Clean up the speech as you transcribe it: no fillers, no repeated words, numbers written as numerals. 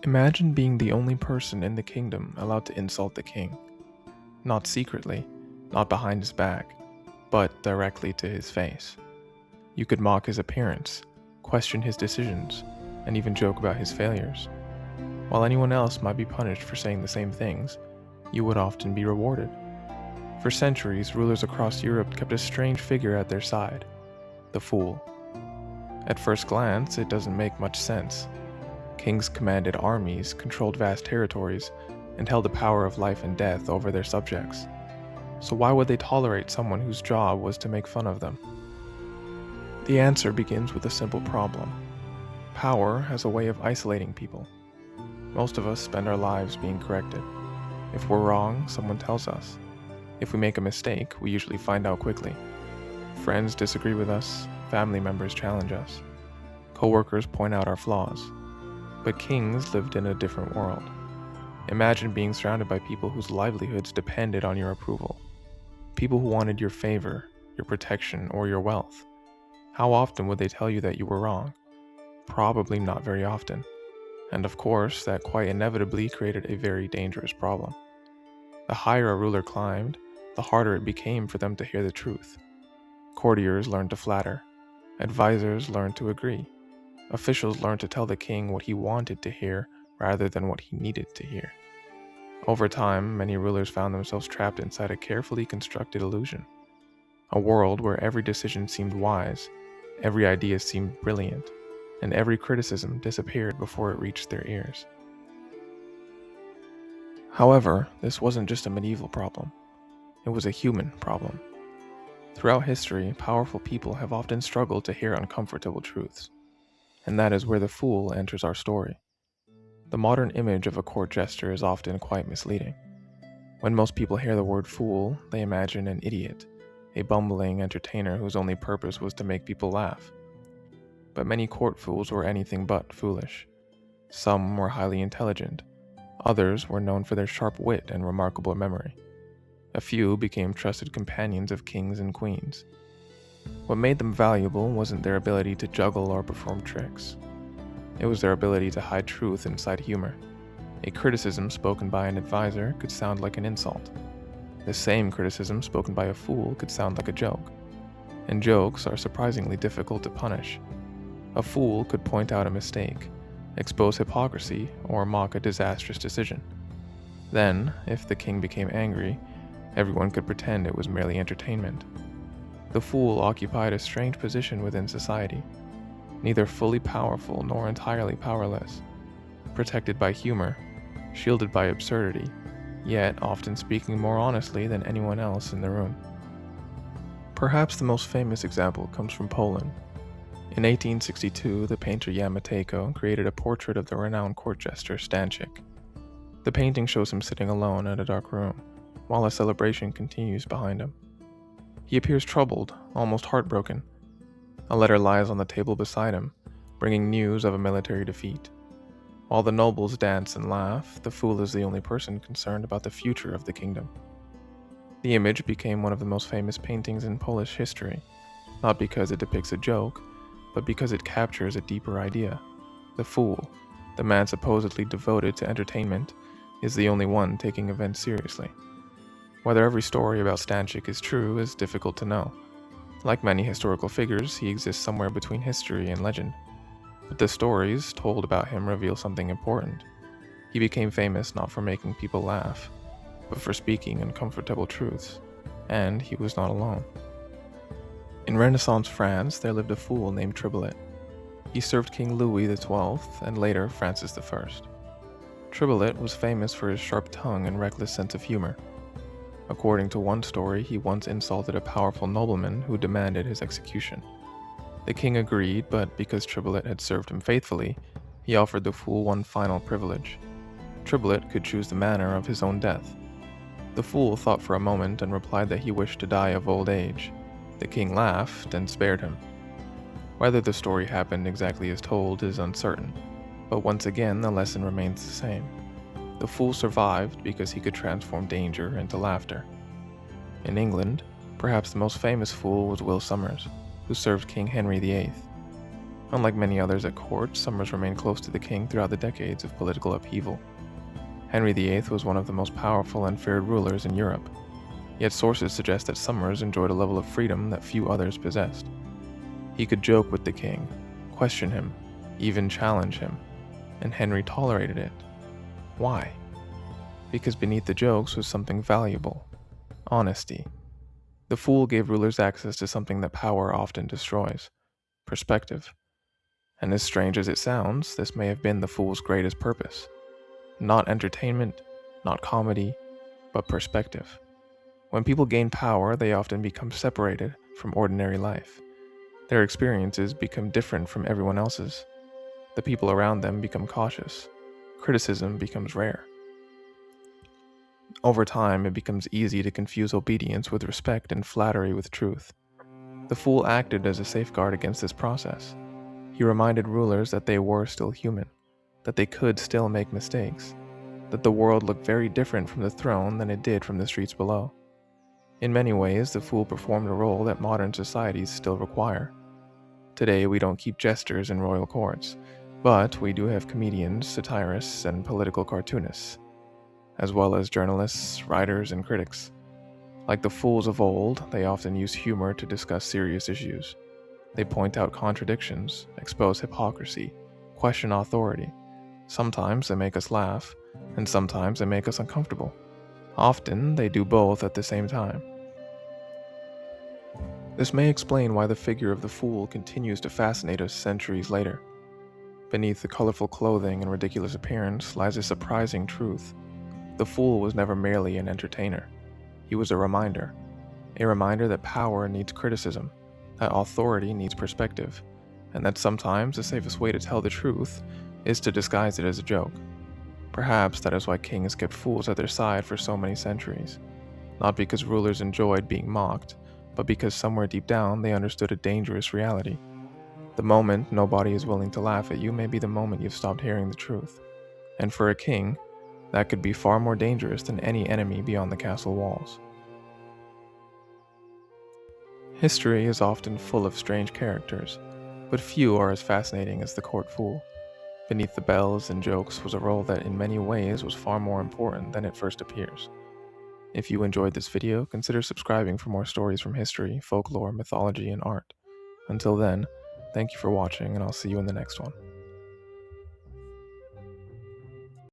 Imagine being the only person in the kingdom allowed to insult the king. Not secretly, not behind his back, but directly to his face. You could mock his appearance, question his decisions, and even joke about his failures. While anyone else might be punished for saying the same things, you would often be rewarded. For centuries, rulers across Europe kept a strange figure at their side, the fool. At first glance, it doesn't make much sense. Kings commanded armies, controlled vast territories, and held the power of life and death over their subjects. So why would they tolerate someone whose job was to make fun of them? The answer begins with a simple problem. Power has a way of isolating people. Most of us spend our lives being corrected. If we're wrong, someone tells us. If we make a mistake, we usually find out quickly. Friends disagree with us, family members challenge us. Coworkers point out our flaws. But kings lived in a different world. Imagine being surrounded by people whose livelihoods depended on your approval. People who wanted your favor, your protection, or your wealth. How often would they tell you that you were wrong? Probably not very often. And of course, that quite inevitably created a very dangerous problem. The higher a ruler climbed, the harder it became for them to hear the truth. Courtiers learned to flatter. Advisors learned to agree. Officials learned to tell the king what he wanted to hear rather than what he needed to hear. Over time, many rulers found themselves trapped inside a carefully constructed illusion. A world where every decision seemed wise, every idea seemed brilliant, and every criticism disappeared before it reached their ears. However, this wasn't just a medieval problem. It was a human problem. Throughout history, powerful people have often struggled to hear uncomfortable truths. And that is where the fool enters our story. The modern image of a court jester is often quite misleading. When most people hear the word fool, they imagine an idiot, a bumbling entertainer whose only purpose was to make people laugh. But many court fools were anything but foolish. Some were highly intelligent. Others were known for their sharp wit and remarkable memory. A few became trusted companions of kings and queens. What made them valuable wasn't their ability to juggle or perform tricks. It was their ability to hide truth inside humor. A criticism spoken by an advisor could sound like an insult. The same criticism spoken by a fool could sound like a joke. And jokes are surprisingly difficult to punish. A fool could point out a mistake, expose hypocrisy, or mock a disastrous decision. Then, if the king became angry, everyone could pretend it was merely entertainment. The fool occupied a strange position within society, neither fully powerful nor entirely powerless, protected by humor, shielded by absurdity, yet often speaking more honestly than anyone else in the room. Perhaps the most famous example comes from Poland. In 1862, the painter Jan Matejko created a portrait of the renowned court jester Stanchik. The painting shows him sitting alone in a dark room, while a celebration continues behind him. He appears troubled, almost heartbroken. A letter lies on the table beside him, bringing news of a military defeat. While the nobles dance and laugh, the fool is the only person concerned about the future of the kingdom. The image became one of the most famous paintings in Polish history, not because it depicts a joke, but because it captures a deeper idea. The fool, the man supposedly devoted to entertainment, is the only one taking events seriously. Whether every story about Stanchik is true is difficult to know. Like many historical figures, he exists somewhere between history and legend. But the stories told about him reveal something important. He became famous not for making people laugh, but for speaking uncomfortable truths. And he was not alone. In Renaissance France, there lived a fool named Tribolet. He served King Louis XII and later Francis I. Tribolet was famous for his sharp tongue and reckless sense of humor. According to one story, he once insulted a powerful nobleman who demanded his execution. The king agreed, but because Tribolet had served him faithfully, he offered the fool one final privilege. Tribolet could choose the manner of his own death. The fool thought for a moment and replied that he wished to die of old age. The king laughed and spared him. Whether the story happened exactly as told is uncertain, but once again the lesson remains the same. The fool survived because he could transform danger into laughter. In England, perhaps the most famous fool was Will Somers, who served King Henry VIII. Unlike many others at court, Somers remained close to the king throughout the decades of political upheaval. Henry VIII was one of the most powerful and feared rulers in Europe, yet sources suggest that Somers enjoyed a level of freedom that few others possessed. He could joke with the king, question him, even challenge him, and Henry tolerated it. Why? Because beneath the jokes was something valuable: honesty. The fool gave rulers access to something that power often destroys: perspective. And as strange as it sounds, this may have been the fool's greatest purpose. Not entertainment, not comedy, but perspective. When people gain power, they often become separated from ordinary life. Their experiences become different from everyone else's. The people around them become cautious. Criticism becomes rare. Over time, it becomes easy to confuse obedience with respect and flattery with truth. The fool acted as a safeguard against this process. He reminded rulers that they were still human, that they could still make mistakes, that the world looked very different from the throne than it did from the streets below. In many ways, the fool performed a role that modern societies still require. Today, we don't keep jesters in royal courts, but we do have comedians, satirists, and political cartoonists, as well as journalists, writers, and critics. Like the fools of old, they often use humor to discuss serious issues. They point out contradictions, expose hypocrisy, question authority. Sometimes they make us laugh, and sometimes they make us uncomfortable. Often, they do both at the same time. This may explain why the figure of the fool continues to fascinate us centuries later. Beneath the colorful clothing and ridiculous appearance lies a surprising truth. The fool was never merely an entertainer. He was a reminder that power needs criticism, that authority needs perspective, and that sometimes the safest way to tell the truth is to disguise it as a joke. Perhaps that is why kings kept fools at their side for so many centuries. Not because rulers enjoyed being mocked, but because somewhere deep down they understood a dangerous reality. The moment nobody is willing to laugh at you may be the moment you've stopped hearing the truth. And for a king, that could be far more dangerous than any enemy beyond the castle walls. History is often full of strange characters, but few are as fascinating as the court fool. Beneath the bells and jokes was a role that in many ways was far more important than it first appears. If you enjoyed this video, consider subscribing for more stories from history, folklore, mythology, and art. Until then, thank you for watching, and I'll see you in the next one.